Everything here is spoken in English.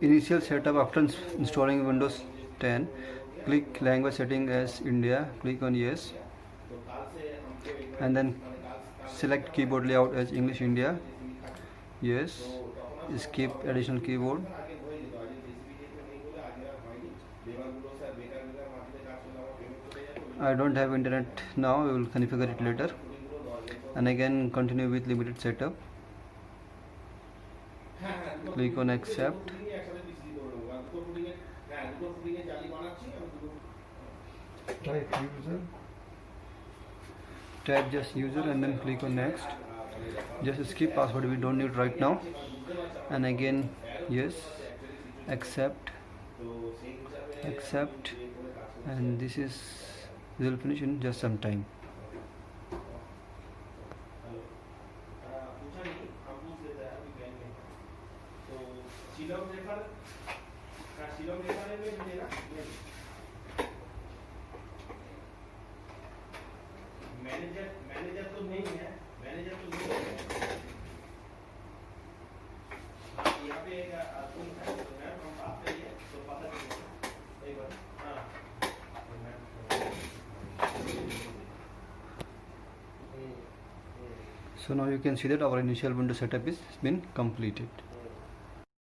Initial setup after installing Windows 10. Click language setting as India. Click on yes, and then select keyboard layout as English India. Yes. Skip additional keyboard. I don't have internet now. We will configure it later. And again continue with limited setup. Click on accept. Type just user and then click on next. Just skip password, we don't need right now. And again yes, accept, and this will finish in just some time. Manager तो नहीं है, manager तो नहीं है। यहाँ पे एक तुम है, तो मैं हम बात करिए तो पता चलेगा एक बार। हाँ। So now you can see that our initial Windows setup is been completed.